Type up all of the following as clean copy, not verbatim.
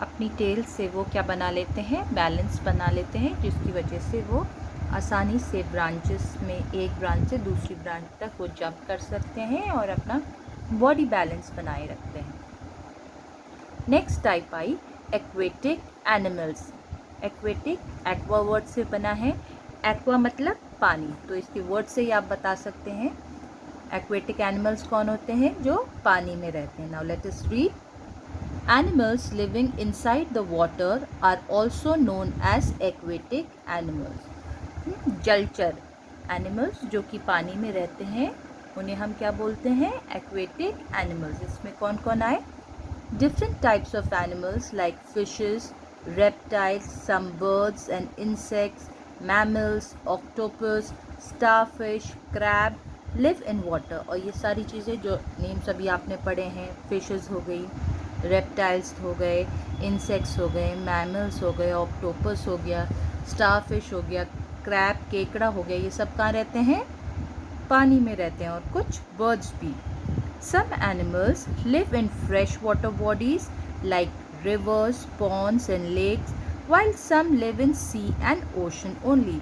अपनी टेल से वो क्या बना लेते हैं, बैलेंस बना लेते हैं, जिसकी वजह से वो आसानी से ब्रांचेस में एक ब्रांच से दूसरी ब्रांच तक वो जंप कर सकते हैं और अपना बॉडी बैलेंस बनाए रखते हैं। नेक्स्ट टाइप आई aquatic animals. Aquatic aqua word से बना है। एक्वा मतलब पानी, तो इसके वर्ड से ही आप बता सकते हैं एक्वेटिक एनिमल्स कौन होते हैं, जो पानी में रहते हैं। Now let us read. Animals living inside the water are also known as aquatic animals. जलचर एनिमल्स जो कि पानी में रहते हैं उन्हें हम क्या बोलते हैं, एक्वेटिक एनिमल्स। इसमें कौन कौन आए, different types of animals like fishes, reptiles, some birds and insects, mammals, octopus, starfish, crab live in water। और ये सारी चीज़ें जो नेम्स अभी आपने पढ़े हैं, फिशेस हो गई, रेप्टाइल्स हो गए, इंसेक्ट्स हो गए, मैमल्स हो गए, ऑक्टोपस हो गया, स्टारफिश हो गया, क्रैब केकड़ा हो गया, ये सब कहाँ रहते हैं, पानी में रहते हैं। और कुछ बर्ड्स भी। Some animals live in freshwater bodies like rivers, ponds and lakes, while some live in sea and ocean only।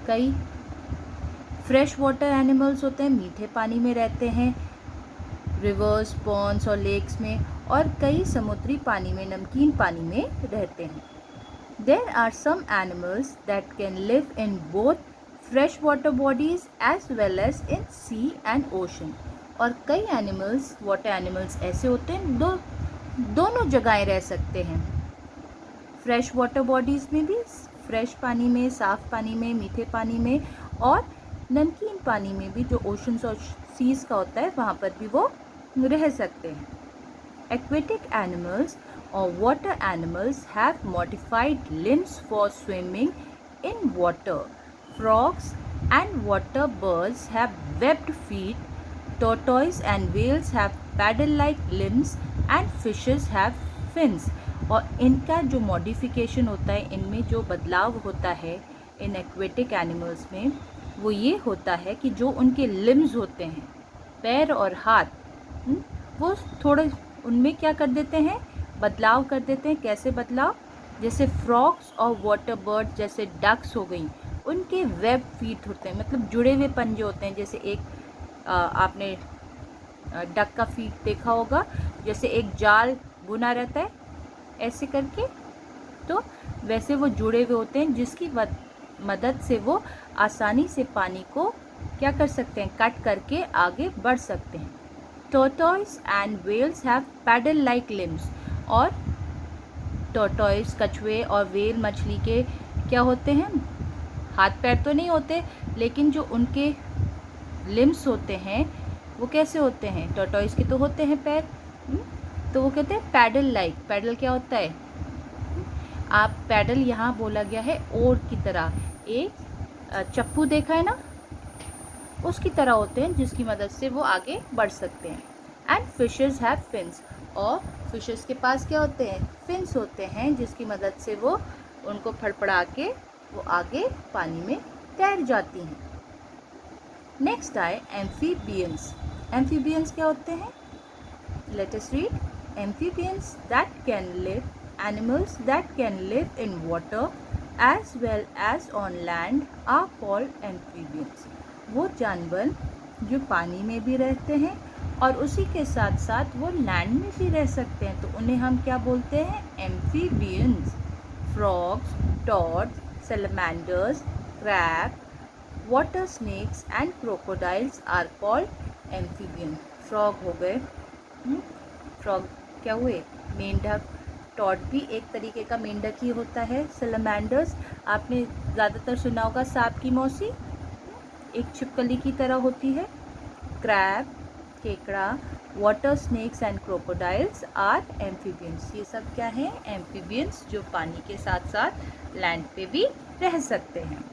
कई फ्रेश वाटर एनिमल्स होते हैं, मीठे पानी में रहते हैं, रिवर्स, पॉन्ड्स और लेक्स में, और कई समुद्री पानी में, नमकीन पानी में रहते हैं। There are some animals that can live in both freshwater bodies as well as in sea and ocean। और कई एनिमल्स, वाटर एनिमल्स ऐसे होते हैं दोनों जगहें रह सकते हैं। फ्रेश वाटर बॉडीज़ में भी, फ्रेश पानी में, साफ़ पानी में, मीठे पानी में, और नमकीन पानी में भी, जो ओशंस और सीज़ का होता है वहाँ पर भी वो रह सकते हैं। Aquatic animals or water animals have modified limbs for swimming in water. Frogs and water birds have webbed feet. Tortoise and whales have paddle-like limbs and fishes have fins। और इनका जो मॉडिफिकेशन होता है, इनमें जो बदलाव होता है इन एक्वेटिक एनिमल्स में, वो ये होता है कि जो उनके लिम्स होते हैं, पैर और हाथ, वो थोड़े उनमें क्या कर देते हैं, बदलाव कर देते हैं। कैसे बदलाव, जैसे फ्रॉग्स और वाटर बर्ड जैसे डक्स हो गई, उनके वेब फीट होते हैं, मतलब जुड़े हुए पंजे होते हैं। जैसे एक आपने डक का फीट देखा होगा, जैसे एक जाल बुना रहता है ऐसे करके, तो वैसे वो जुड़े हुए होते हैं, जिसकी मदद से वो आसानी से पानी को क्या कर सकते हैं, कट करके आगे बढ़ सकते हैं। Tortoise and whales have paddle like limbs. और टर्टॉइस, कछुए और वेल मछली के क्या होते हैं, हाथ पैर तो नहीं होते, लेकिन जो उनके लिम्स होते हैं वो कैसे होते हैं, टर्टॉइस के तो होते हैं पैर, तो वो कहते हैं पैडल लाइक। पैडल क्या होता है, आप पैडल यहाँ बोला गया है ओर की तरह, एक चप्पू देखा है ना, उसकी तरह होते हैं, जिसकी मदद से वो आगे बढ़ सकते हैं। And fishes have fins. और फिशेस के पास क्या होते हैं, फिन्स होते हैं, जिसकी मदद से वो उनको फड़फड़ा के वो आगे पानी में तैर जाती हैं। नेक्स्ट आए एम्फीबियंस। एम्फीबियंस क्या होते हैं, let us read. Amphibians that can live, animals that can live in water as well as on land are called amphibians. वो जानवर जो पानी में भी रहते हैं और उसी के साथ साथ वो लैंड में भी रह सकते हैं, तो उन्हें हम क्या बोलते हैं, amphibians. Frogs, toads, salamanders, crab, water snakes and crocodiles are called amphibian. Frog हो गए, फ्रॉग क्या हुए, मेंढक। टॉड भी एक तरीके का मेंढक ही होता है। सैलमेंडर्स आपने ज़्यादातर सुना होगा, सांप की मौसी, एक छिपकली की तरह होती है। क्रैब, केकड़ा, water snakes and crocodiles are amphibians. ये सब क्या हैं, एम्फीबियंस, जो पानी के साथ साथ लैंड पे भी रह सकते हैं।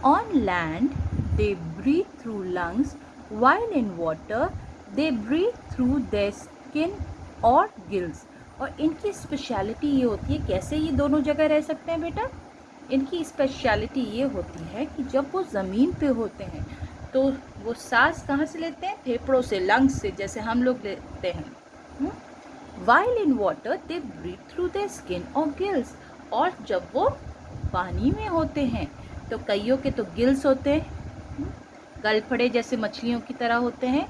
On land, they breathe through lungs, while in water, they breathe through their skin or gills। और इनकी स्पेशलिटी ये होती है, कैसे ये दोनों जगह रह सकते हैं बेटा, इनकी स्पेशलिटी ये होती है कि जब वो ज़मीन पे होते हैं तो वो सांस कहाँ से लेते हैं, फेफड़ों से, लंग्स से, जैसे हम लोग लेते हैं। While in water they breathe through their skin or gills. और जब वो पानी में होते हैं तो कईयों के तो गिल्स होते हैं, गलफड़े जैसे मछलियों की तरह होते हैं,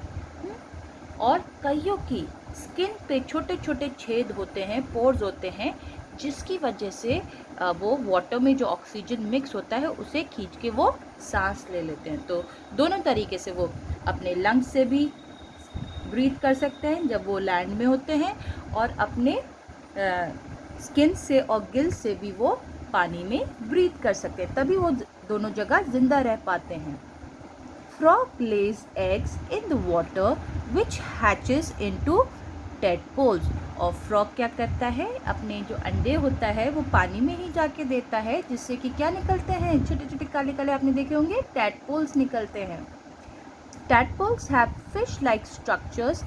और कईयों की स्किन पे छोटे छोटे छेद होते हैं, पोर्स होते हैं, जिसकी वजह से वो वाटर में जो ऑक्सीजन मिक्स होता है उसे खींच के वो सांस ले लेते हैं। तो दोनों तरीके से वो अपने लंग्स से भी ब्रीथ कर सकते हैं जब वो लैंड में होते हैं, और अपने स्किन से और गिल से भी वो पानी में ब्रीथ कर सकते हैं, तभी वो दोनों जगह ज़िंदा रह पाते हैं। Frog lays eggs in the water which hatches into tadpoles. और फ्रॉग क्या करता है, अपने जो अंडे होता है वो पानी में ही जाके देता है, जिससे कि क्या निकलते हैं, छोटे छोटे काले काले आपने देखे होंगे, tadpoles निकलते हैं। Tadpoles have fish-like structures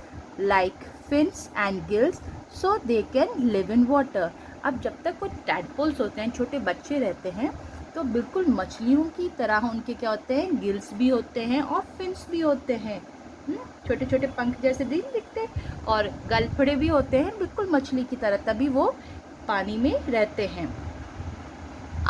like fins and gills, so they can live in water. अब जब तक वो tadpoles होते हैं, छोटे बच्चे रहते हैं, तो बिल्कुल मछलियों की तरह उनके क्या होते हैं, गिल्स भी होते हैं और फिन्स भी होते हैं, छोटे छोटे पंख जैसे दिखते हैं, और गलफड़े भी होते हैं बिल्कुल मछली की तरह, तभी वो पानी में रहते हैं।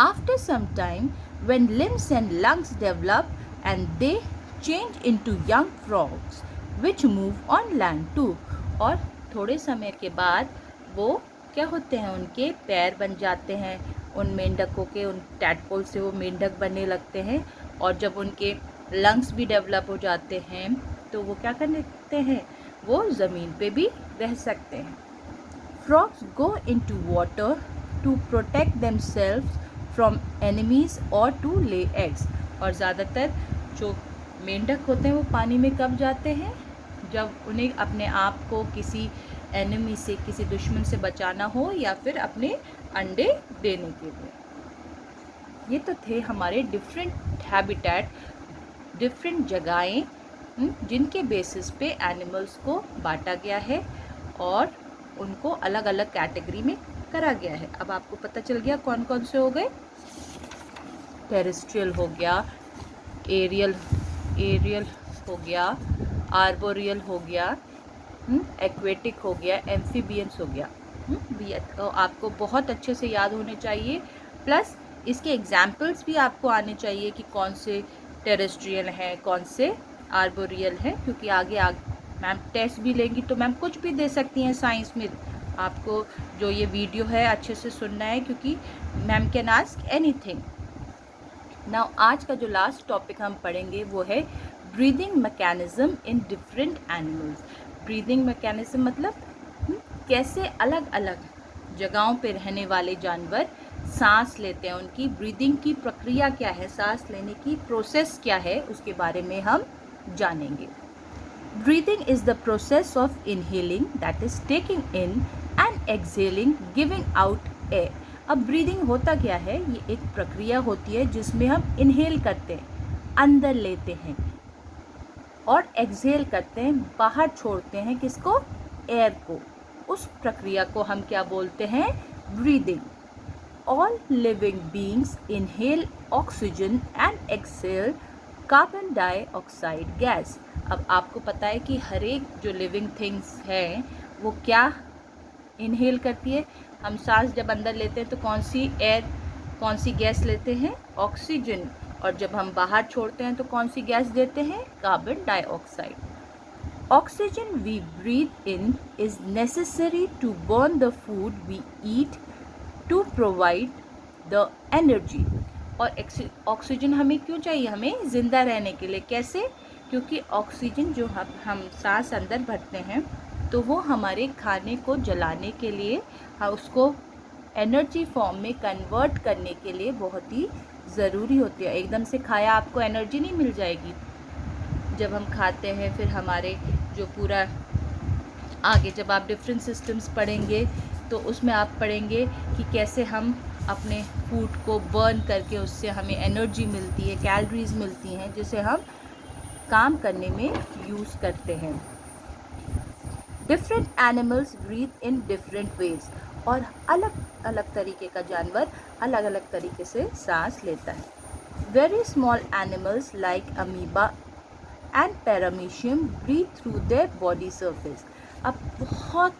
After some time, when limbs and lungs develop and they change into young frogs which move on land too. और थोड़े समय के बाद वो क्या होते हैं, उनके पैर बन जाते हैं, उन मेंढकों के, उन टैडपोल से वो मेंढक बनने लगते हैं, और जब उनके लंग्स भी डेवलप हो जाते हैं तो वो क्या करने लगते हैं, वो ज़मीन पे भी रह सकते हैं। Frogs go into water to protect themselves from enemies or to lay eggs. और ज़्यादातर जो मेंढक होते हैं वो पानी में कब जाते हैं, जब उन्हें अपने आप को किसी एनिमी से, किसी दुश्मन से बचाना हो, या फिर अपने अंडे देने के लिए। ये तो थे हमारे डिफरेंट हैबिटेट, डिफरेंट जगहें, जिनके बेसिस पे एनिमल्स को बांटा गया है और उनको अलग अलग कैटेगरी में करा गया है। अब आपको पता चल गया कौन कौन से हो गए, टेरेस्ट्रियल हो गया, एरियल हो गया, आर्बोरियल हो गया, एक्वेटिक हो गया, एम्फीबियंस हो गया। तो आपको बहुत अच्छे से याद होने चाहिए, प्लस इसके एग्जाम्पल्स भी आपको आने चाहिए कि कौन से टेरेस्ट्रियल हैं, कौन से आर्बोरियल हैं, क्योंकि आगे मैम टेस्ट भी लेंगी तो मैम कुछ भी दे सकती हैं साइंस में। आपको जो ये वीडियो है अच्छे से सुनना है, क्योंकि ma'am can ask anything. Now आज का जो लास्ट टॉपिक हम पढ़ेंगे वो है breathing mechanism in different animals. Breathing mechanism मतलब कैसे अलग अलग जगहों पे रहने वाले जानवर सांस लेते हैं, उनकी ब्रीदिंग की प्रक्रिया क्या है, सांस लेने की प्रोसेस क्या है, उसके बारे में हम जानेंगे। Breathing is the process of inhaling, that is taking in and exhaling, giving out air. अब ब्रीदिंग होता क्या है, ये एक प्रक्रिया होती है जिसमें हम इनहेल करते हैं, अंदर लेते हैं, और एक्सहेल करते हैं, बाहर छोड़ते हैं, किसको, एयर को। उस प्रक्रिया को हम क्या बोलते हैं, breathing. All living beings inhale oxygen and exhale carbon dioxide gas. अब आपको पता है कि हर एक जो लिविंग थिंग्स है वो क्या इनहेल करती है, हम सांस जब अंदर लेते हैं तो कौन सी गैस लेते हैं, ऑक्सीजन, और जब हम बाहर छोड़ते हैं तो कौन सी गैस देते हैं, carbon dioxide. Oxygen we breathe in is necessary to burn the food we eat to provide the energy. और ऑक्सीजन हमें क्यों चाहिए, हमें ज़िंदा रहने के लिए। कैसे, क्योंकि ऑक्सीजन जो हम सांस अंदर भरते हैं तो वो हमारे खाने को जलाने के लिए, उसको एनर्जी फॉर्म में कन्वर्ट करने के लिए बहुत ही ज़रूरी होती है। एकदम से खाया आपको एनर्जी नहीं मिल जाएगी। जब हम खाते हैं फिर हमारे जो पूरा आगे जब आप डिफरेंट सिस्टम्स पढ़ेंगे तो उसमें आप पढ़ेंगे कि कैसे हम अपने फूड को बर्न करके उससे हमें एनर्जी मिलती है, कैलोरीज मिलती हैं, जिसे हम काम करने में यूज़ करते हैं। Different animals breathe in different ways. और अलग अलग तरीके का जानवर अलग अलग तरीके से सांस लेता है। Very small animals like amoeba and paramecium breathe through their body surface. अब बहुत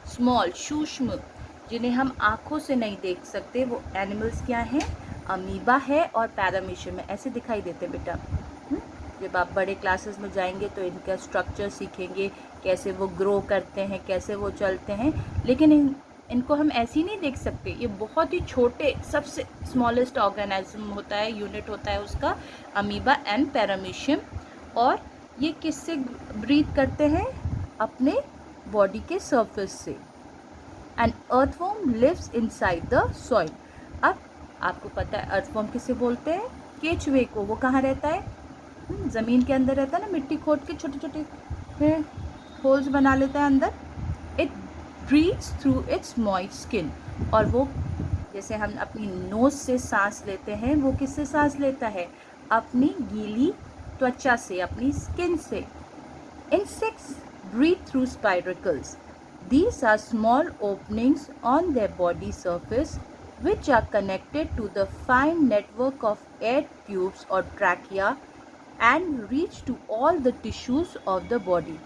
स्मॉल सूक्ष्म, जिन्हें हम आँखों से नहीं देख सकते, वो एनिमल्स क्या हैं? अमीबा है और पैरामीशियम है। ऐसे दिखाई देते बेटा। जब आप बड़े क्लासेस में जाएंगे तो इनका स्ट्रक्चर सीखेंगे, कैसे वो ग्रो करते हैं, कैसे वो चलते हैं। लेकिन इनको हम ऐसे ही नहीं देख सकते। ये बहुत ही छोटे, सबसे स्मॉलेस्ट ऑर्गेनिज्म होता है, यूनिट होता है उसका, अमीबा एंड पैरामीशियम। और ये किससे ब्रीथ करते हैं? अपने बॉडी के सरफेस से। And earthworm lives inside the soil. अब आपको पता है अर्थवॉर्म किसे बोलते हैं? केचुए को। वो कहाँ रहता है? ज़मीन के अंदर रहता है ना, मिट्टी खोद के छोटे छोटे होल्स बना लेता है अंदर। It breathes through its moist skin. और वो जैसे हम अपनी नोज़ से सांस लेते हैं, वो किससे सांस लेता है? अपनी गीली त्वचा से, अपनी स्किन से। Insects breathe through spiracles. These are small openings on their body surface which are connected to the fine network of air tubes or trachea and reach to all the tissues of the body.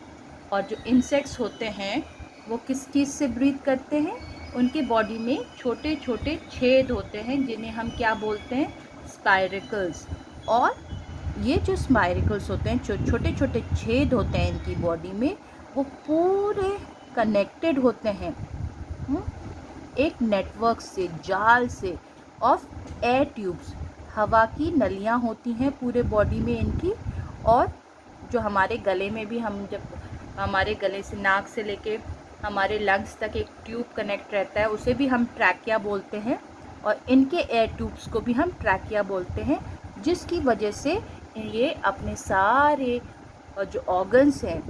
और जो insects होते हैं वो किस चीज़ से breathe करते हैं? उनके बॉडी में छोटे छोटे छेद होते हैं जिन्हें हम क्या बोलते हैं? स्पाइरिकल्स। और ये जो स्पाइरिकल्स होते हैं, जो छोटे छोटे छेद होते हैं इनकी बॉडी में, वो पूरे कनेक्टेड होते हैं एक नेटवर्क से, जाल से, ऑफ एयर ट्यूब्स। हवा की नलियाँ होती हैं पूरे बॉडी में इनकी। और जो हमारे गले में भी, हम जब हमारे गले से, नाक से लेके हमारे लंग्स तक एक ट्यूब कनेक्ट रहता है, उसे भी हम ट्रैकिया बोलते हैं। और इनके एयर ट्यूब्स को भी हम ट्रैकिया बोलते हैं, जिसकी वजह से ये अपने सारे जो ऑर्गन्स हैं,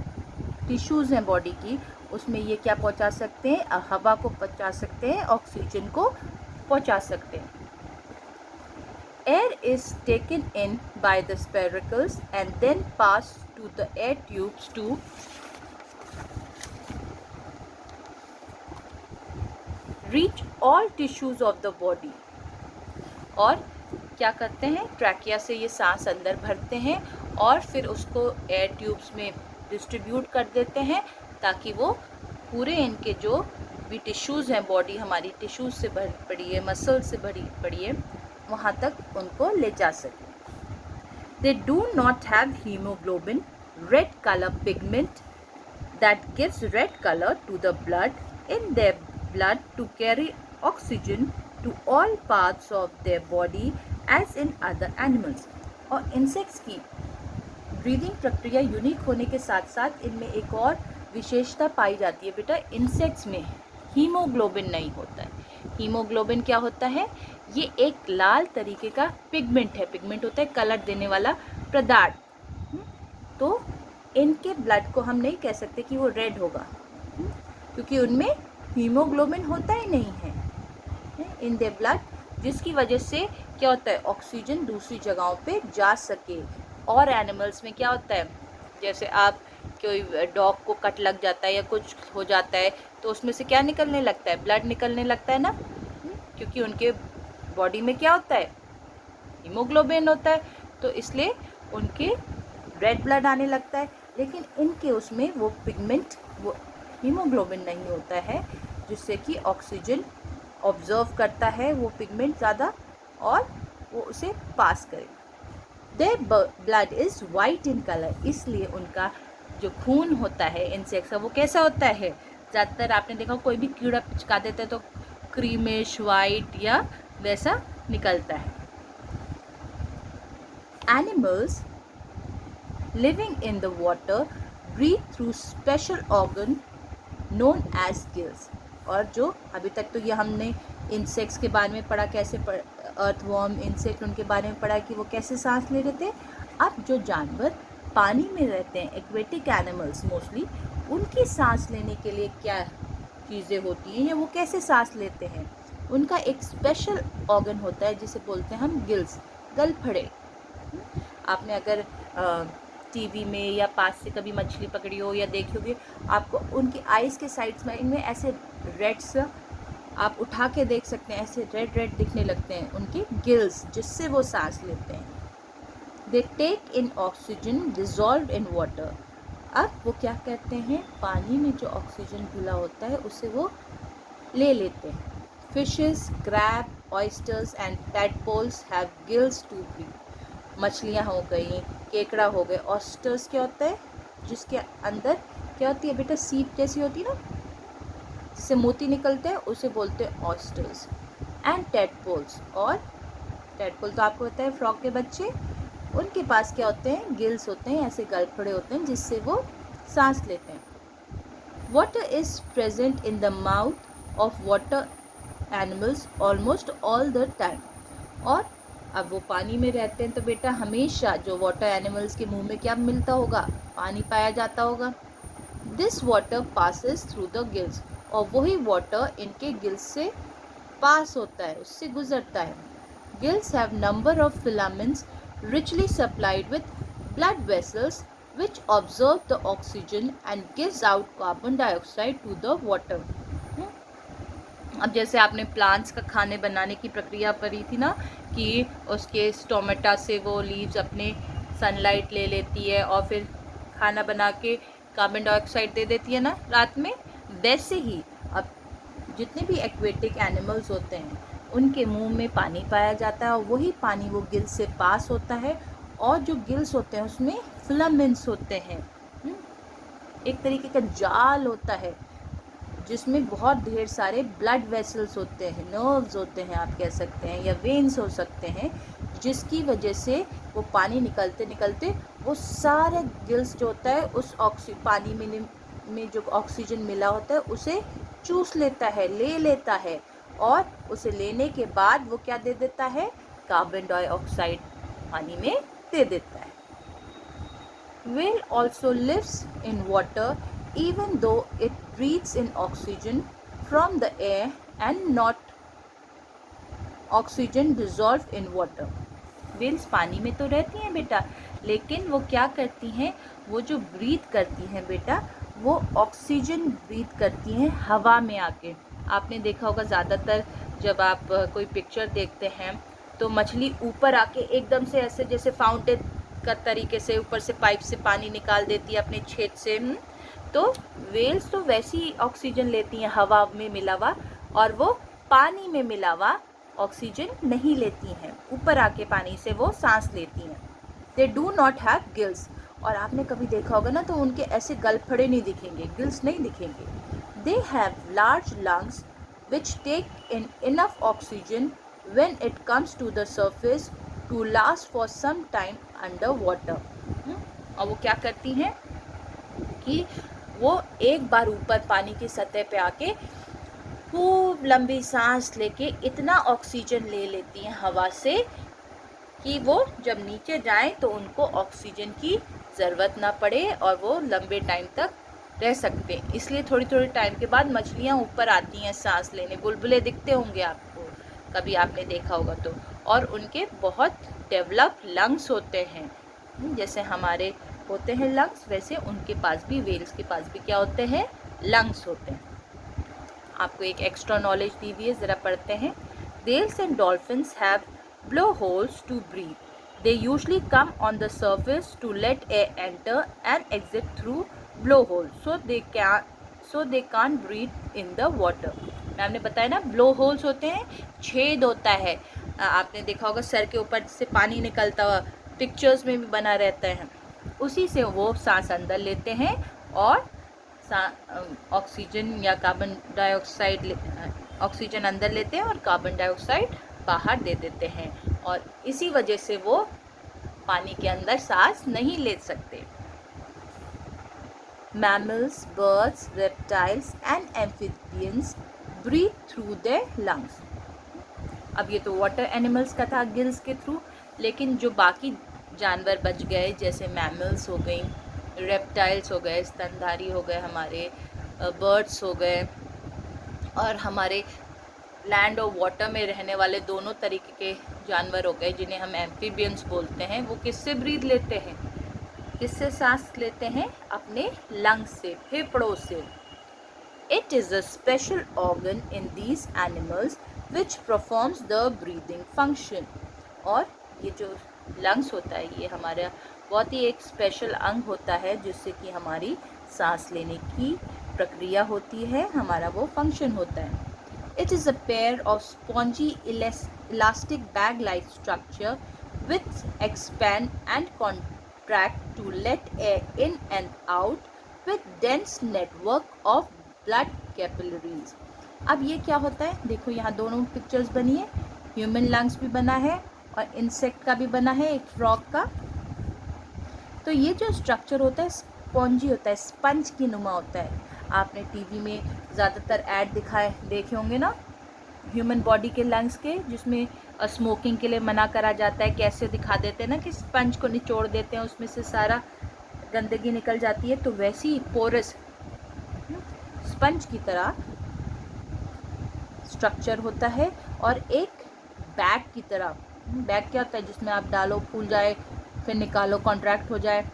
टिश्यूज़ हैं बॉडी की, उसमें ये क्या पहुंचा सकते हैं? हवा को पहुंचा सकते हैं, ऑक्सीजन को पहुंचा सकते हैं। Air is taken in by the spiracles and then pass to the air tubes to reach all tissues of the body. और क्या करते हैं? ट्रैकिया से ये सांस अंदर भरते हैं और फिर उसको एयर ट्यूब्स में डिस्ट्रीब्यूट कर देते हैं, ताकि वो पूरे इनके जो भी टिश्यूज़ हैं, बॉडी हमारी टिश्यूज़ से भरी पड़ी है, मसल से भरी पड़ी है, वहाँ तक उनको ले जा सके। They do not have haemoglobin, red colour pigment that gives red color to the blood in their blood to carry oxygen to all parts of their body as in other animals. और insects की breathing प्रक्रिया unique होने के साथ साथ इनमें एक और विशेषता पाई जाती है बेटा। इंसेक्ट्स में हीमोग्लोबिन नहीं होता है। हीमोग्लोबिन क्या होता है? ये एक लाल तरीके का पिगमेंट है। पिगमेंट होता है कलर देने वाला पदार्थ। तो इनके ब्लड को हम नहीं कह सकते कि वो रेड होगा, क्योंकि उनमें हीमोग्लोबिन होता ही नहीं है इन देयर ब्लड, जिसकी वजह से क्या होता है? ऑक्सीजन दूसरी जगहों पे जा सके। और एनिमल्स में क्या होता है? जैसे आप कोई डॉग को कट लग जाता है या कुछ हो जाता है, तो उसमें से क्या निकलने लगता है? ब्लड निकलने लगता है ना, क्योंकि उनके बॉडी में क्या होता है? हीमोग्लोबिन होता है, तो इसलिए उनके रेड ब्लड आने लगता है। लेकिन इनके उसमें वो पिगमेंट, वो हीमोग्लोबिन नहीं होता है, जिससे कि ऑक्सीजन ऑब्जर्व करता है वो पिगमेंट ज़्यादा और वो उसे पास करे। Their blood is white in colour, इसलिए उनका जो खून होता है इंसेक्ट्स का, वो कैसा होता है? ज़्यादातर आपने देखा कोई भी कीड़ा पिचका देता है तो क्रीमिश वाइट या वैसा निकलता है। Animals living in the water breathe through special organ known as gills. और जो अभी तक तो ये हमने इंसेक्ट्स के बारे में पढ़ा, कैसे अर्थवॉर्म, इंसेक्ट, उनके बारे में पढ़ा कि वो कैसे सांस ले रहे थे। अब जो जानवर पानी में रहते हैं, एक्वेटिक एनिमल्स मोस्टली, उनकी सांस लेने के लिए क्या चीज़ें होती हैं या वो कैसे सांस लेते हैं? उनका एक स्पेशल ऑर्गन होता है जिसे बोलते हैं हम गिल्स, गलफड़े। आपने अगर टीवी में या पास से कभी मछली पकड़ी हो या देखी होगी, आपको उनकी आइज़ के साइड्स में इनमें ऐसे रेड्स आप उठा के देख सकते हैं, ऐसे रेड रेड दिखने लगते हैं उनके गिल्स, जिससे वो सांस लेते हैं। They take in oxygen dissolve in water अब वो क्या करते हैं, पानी में जो ऑक्सीजन घुला होता है उसे वो ले लेते हैं। Fishes, crab, oysters and tadpoles have gills to breathe. मछलियाँ हो गई, केकड़ा हो गए। ऑयस्टर्स क्या होता है, जिसके अंदर क्या होती है बेटा, सीप जैसी होती है ना, जिससे मोती निकलते हैं, उसे बोलते हैं ऑयस्टर्स। एंड टैडपोल्स, और टैडपोल तो आपको पता है फ्रॉग के बच्चे, उनके पास क्या होते हैं, गिल्स होते हैं, ऐसे गलफड़े होते हैं जिससे वो सांस लेते हैं। Water is present in the mouth of water animals almost all the time. और अब वो पानी में रहते हैं तो बेटा हमेशा जो वाटर एनिमल्स के मुंह में क्या मिलता होगा, पानी पाया जाता होगा। This water passes through the gills, और वही वाटर इनके गिल्स से पास होता है, उससे गुजरता है। Gills have number of filaments richly supplied with blood vessels which absorb the oxygen and gives out carbon dioxide to the water। अब जैसे आपने प्लांट्स का खाने बनाने की प्रक्रिया पढ़ी थी ना, कि उसके स्टोमेटा से वो लीव्स अपने सनलाइट ले लेती है और फिर खाना बना के कार्बन डाइऑक्साइड दे देती है ना रात में, वैसे ही अब जितने भी एक्वेटिक एनिमल्स होते हैं उनके मुंह में पानी पाया जाता है, और वही पानी वो गिल्स से पास होता है, और जो गिल्स होते हैं उसमें फिलामेंट्स होते हैं। एक तरीके का जाल होता है जिसमें बहुत ढेर सारे ब्लड वेसल्स होते हैं, नर्व्स होते हैं आप कह सकते हैं, या वेन्स हो सकते हैं, जिसकी वजह से वो पानी निकलते निकलते वो सारे गिल्स जो होता है उस पानी में जो ऑक्सीजन मिला होता है उसे चूस लेता है, ले लेता है, और उसे लेने के बाद वो क्या दे देता है, कार्बन डाइऑक्साइड पानी में दे देता है। Whale also lives in water even though it breathes in oxygen from the air and not oxygen dissolved in water। Whales पानी में तो रहती हैं बेटा, लेकिन वो क्या करती हैं, वो जो ब्रीथ करती हैं बेटा, वो ऑक्सीजन ब्रीथ करती हैं हवा में आके। आपने देखा होगा ज़्यादातर जब आप कोई पिक्चर देखते हैं तो मछली ऊपर आके एकदम से ऐसे जैसे फाउंटेन का तरीके से ऊपर से पाइप से पानी निकाल देती है अपने छेद से। तो व्हेल्स तो वैसी ऑक्सीजन लेती हैं हवा में मिला हुआ, और वो पानी में मिला हुआ ऑक्सीजन नहीं लेती हैं, ऊपर आके पानी से वो सांस लेती हैं। They do not have gills, और आपने कभी देखा होगा ना तो उनके ऐसे गलफड़े नहीं दिखेंगे, गिल्स नहीं दिखेंगे। They have large lungs which take in enough oxygen when it comes to the surface to last for some time under water. और वो क्या करती हैं कि वो एक बार ऊपर पानी की सतह पे आके खूब लंबी सांस लेके इतना ऑक्सीजन ले लेती हैं हवा से कि वो जब नीचे जाएं तो उनको ऑक्सीजन की ज़रूरत ना पड़े और वो लंबे टाइम तक रह सकते हैं। इसलिए थोड़ी थोड़ी टाइम के बाद मछलियाँ ऊपर आती हैं सांस लेने, बुलबुले दिखते होंगे आपको, कभी आपने देखा होगा तो। और उनके बहुत डेवलप लंग्स होते हैं, जैसे हमारे होते हैं लंग्स, वैसे उनके पास भी, व्हेल्स के पास भी क्या होते हैं, लंग्स होते हैं। आपको एक एक्स्ट्रा नॉलेज दी हुई है, ज़रा पढ़ते हैं। Whales and dolphins have blowholes to breathe. They usually come on the surface to let air enter and exit through blowholes, so they can't breathe in the water. मैंने बताया ना, blowholes होते हैं, छेद होता है, आपने देखा होगा सर के ऊपर से पानी निकलता हुआ, पिक्चर्स में भी बना रहता है, उसी से वो सांस अंदर लेते हैं और ऑक्सीजन या कार्बन डाइऑक्साइड, ऑक्सीजन अंदर लेते हैं और कार्बन डाइऑक्साइड बाहर दे देते हैं, और इसी वजह से वो पानी के अंदर सांस नहीं ले सकते। Mammals, birds, reptiles and amphibians breathe through their lungs. अब ये तो वाटर एनिमल्स का था गिल्स के थ्रू, लेकिन जो बाकी जानवर बच गए जैसे मैमल्स हो गई, रेप्टाइल्स हो गए, स्तनधारी हो गए, हमारे बर्ड्स हो गए, और हमारे लैंड और वाटर में रहने वाले दोनों तरीके के जानवर हो गए जिन्हें हम एम्फीबियंस बोलते हैं, वो किससे ब्रीथ लेते हैं, किससे सांस लेते हैं, अपने लंग्स से, फेफड़ों से। It is a special organ in these animals which performs the breathing function. और ये जो लंग्स होता है ये हमारा बहुत ही एक स्पेशल अंग होता है जिससे कि हमारी सांस लेने की प्रक्रिया होती है, हमारा वो फंक्शन होता है. It is a pair of spongy elastic bag-like structure which expand and contract to let air in and out with dense network of blood capillaries. अब ये क्या होता है, देखो यहाँ दोनों पिक्चर्स बनी है, ह्यूमन लंग्स भी बना है और इंसेक्ट का भी बना है, एक फ्रॉग का. तो ये जो स्ट्रक्चर होता है स्पॉन्जी होता है, स्पंज की नुमा होता है. आपने टीवी में ज़्यादातर ऐड देखे होंगे ना ह्यूमन बॉडी के लंग्स के, जिसमें स्मोकिंग के लिए मना करा जाता है. कैसे दिखा देते हैं ना कि स्पंज को निचोड़ देते हैं, उसमें से सारा गंदगी निकल जाती है. तो वैसी पोरस स्पंज की तरह स्ट्रक्चर होता है और एक बैग की तरह. बैग क्या होता है, जिसमें आप डालो फूल जाए, फिर निकालो कॉन्ट्रैक्ट हो जाए,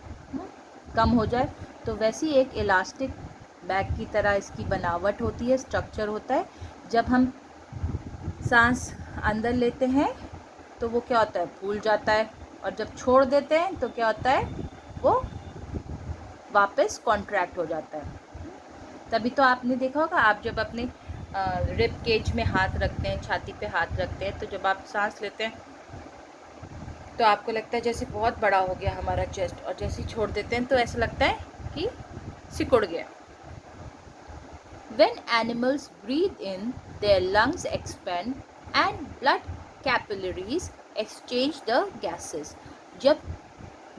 कम हो जाए. तो वैसी एक इलास्टिक बैग की तरह इसकी बनावट होती है, स्ट्रक्चर होता है. जब हम सांस अंदर लेते हैं तो वो क्या होता है, फूल जाता है, और जब छोड़ देते हैं तो क्या होता है, वो वापस कॉन्ट्रैक्ट हो जाता है. तभी तो आपने देखा होगा, आप जब अपने रिब केज में हाथ रखते हैं, छाती पे हाथ रखते हैं, तो जब आप सांस लेते हैं तो आपको लगता है जैसे बहुत बड़ा हो गया हमारा चेस्ट, और जैसे ही छोड़ देते हैं तो ऐसा लगता है कि सिकुड़ गया. When animals breathe in, their lungs expand and blood capillaries exchange the gases. जब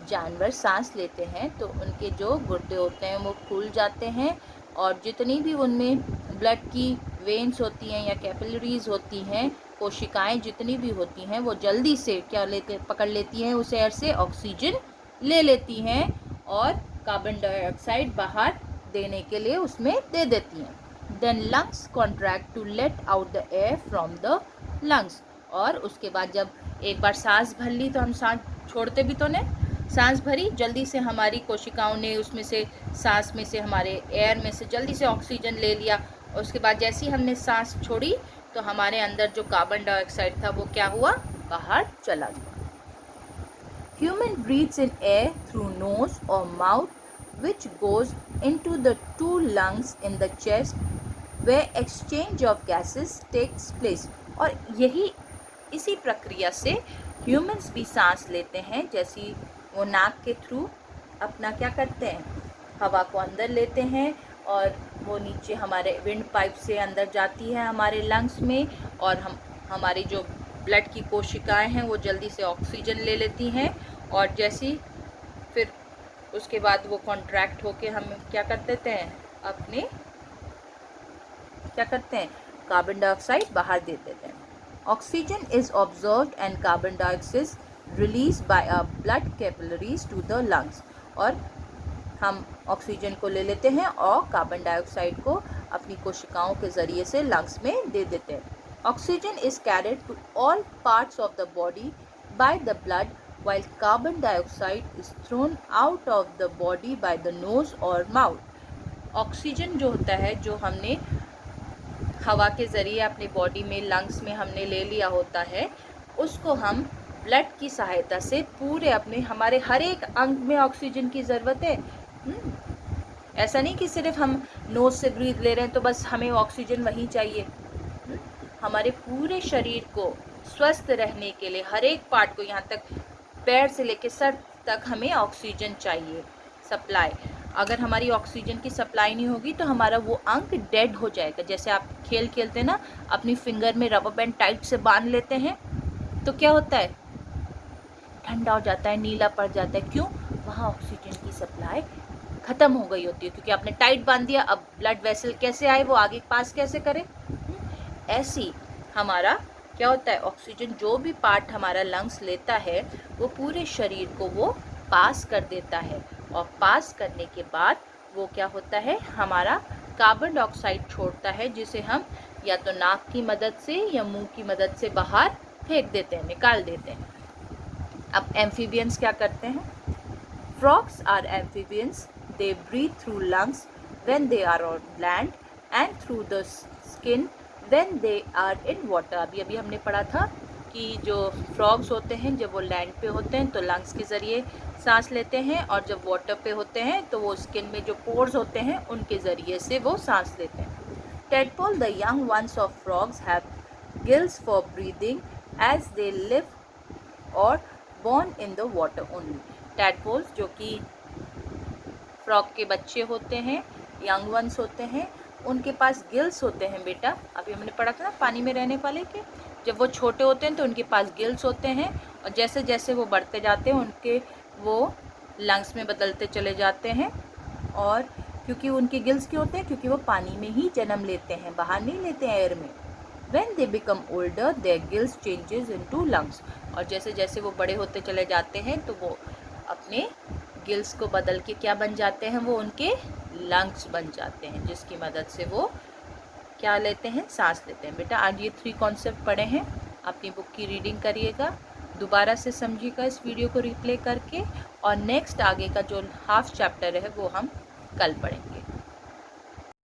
जानवर सांस लेते हैं तो उनके जो गुर्दे होते हैं वो फूल जाते हैं, और जितनी भी उनमें ब्लड की वेन्स होती हैं या कैपिलरीज होती हैं, कोशिकाएं जितनी भी होती हैं, वो जल्दी से क्या पकड़ लेती हैं उस एयर से, ऑक्सीजन ले लेती हैं और कार्बन डाइऑक्साइड बाहर देने के लिए उसमें दे देती हैं. Then lungs contract to let out the air from the lungs. और उसके बाद जब एक बार सांस भर ली तो हम सांस छोड़ते भी तो नहीं, सांस भरी जल्दी से हमारी कोशिकाओं ने उसमें से सांस में से हमारे एयर में से जल्दी से ऑक्सीजन ले लिया, और उसके बाद जैसे ही हमने सांस छोड़ी तो हमारे अंदर जो कार्बन डाइऑक्साइड था वो क्या हुआ, बाहर चला गया. Human breathes in air through nose or mouth which goes into the two lungs in the chest where exchange of gases takes place. और यही इसी प्रक्रिया से ह्यूमंस भी सांस लेते हैं, जैसी वो नाक के थ्रू अपना क्या करते हैं, हवा को अंदर लेते हैं और वो नीचे हमारे विंड पाइप से अंदर जाती है हमारे लंग्स में, और हमारी जो ब्लड की कोशिकाएं हैं वो जल्दी से ऑक्सीजन ले लेती हैं, और जैसी फिर उसके बाद वो कॉन्ट्रैक्ट होके हम क्या कर देते हैं, अपने क्या करते हैं, कार्बन डाइऑक्साइड बाहर दे देते हैं. Oxygen is observed and carbon dioxide release by a blood capillaries to the lungs. और हम ऑक्सीजन को ले लेते हैं और कार्बन डाइऑक्साइड को अपनी कोशिकाओं के ज़रिए से लंग्स में दे देते हैं. Oxygen is carried to all parts of the body by the blood while carbon dioxide is thrown out of the body by the nose or mouth. Oxygen जो होता है, जो हमने हवा के ज़रिए अपनी बॉडी में लंग्स में हमने ले लिया होता है, उसको हम ब्लड की सहायता से पूरे अपने हमारे हर एक अंग में ऑक्सीजन की ज़रूरत है. ऐसा नहीं कि सिर्फ हम नोज से ब्रीथ ले रहे हैं तो बस हमें ऑक्सीजन वहीं चाहिए. हमारे पूरे शरीर को स्वस्थ रहने के लिए हर एक पार्ट को, यहाँ तक पैर से लेकर सर तक हमें ऑक्सीजन चाहिए सप्लाई. अगर हमारी ऑक्सीजन की सप्लाई नहीं होगी तो हमारा वो अंग डेड हो जाएगा. जैसे आप खेल खेलते हैं ना, अपनी फिंगर में रबर बैंड टाइट से बांध लेते हैं तो क्या होता है, ठंडा हो जाता है, नीला पड़ जाता है. क्यों, वहाँ ऑक्सीजन की सप्लाई ख़त्म हो गई होती है, क्योंकि आपने टाइट बांध दिया. अब ब्लड वेसल कैसे आए, वो आगे पास कैसे करे. ऐसी हमारा क्या होता है, ऑक्सीजन जो भी पार्ट हमारा लंग्स लेता है वो पूरे शरीर को वो पास कर देता है, और पास करने के बाद वो क्या होता है, हमारा कार्बन डाइऑक्साइड छोड़ता है, जिसे हम या तो नाक की मदद से या मुंह की मदद से बाहर फेंक देते हैं, निकाल देते हैं. अब एम्फीबियंस क्या करते हैं, frogs are amphibians, they breathe through lungs when they are on land and through the skin when they are in water. अभी हमने पढ़ा था कि जो फ्रॉग्स होते हैं जब वो लैंड पे होते हैं तो लंग्स के ज़रिए सांस लेते हैं, और जब वाटर पे होते हैं तो वो स्किन में जो पोर्स होते हैं उनके ज़रिए से वो सांस लेते हैं. Tadpole, the young ones of frogs, have gills for breathing as they live or born in the water only. Tadpoles जो कि फ्रॉग के बच्चे होते हैं, यंग वंस होते हैं, उनके पास गिल्स होते हैं बेटा. अभी हमने पढ़ा था ना पानी में रहने वाले के, जब वो छोटे होते हैं तो उनके पास गिल्स होते हैं, और जैसे जैसे वो बढ़ते जाते हैं उनके वो लंग्स में बदलते चले जाते हैं. और क्योंकि उनके गिल्स क्यों होते हैं? क्योंकि वो पानी में ही जन्म लेते हैं, बाहर नहीं लेते हैं एयर में. When they become older, their gills changes into lungs. और जैसे जैसे वो बड़े होते चले जाते हैं तो वो अपने गिल्स को बदल के क्या बन जाते हैं? वो उनके लंग्स बन जाते हैं, जिसकी मदद से वो क्या लेते हैं? सांस लेते हैं. बेटा आज ये 3 कॉन्सेप्ट पढ़े हैं, अपनी बुक की रीडिंग करिएगा, दोबारा से समझिएगा इस वीडियो को रिप्ले करके, और नेक्स्ट आगे का जो हाफ चैप्टर है वो हम कल पढ़ेंगे.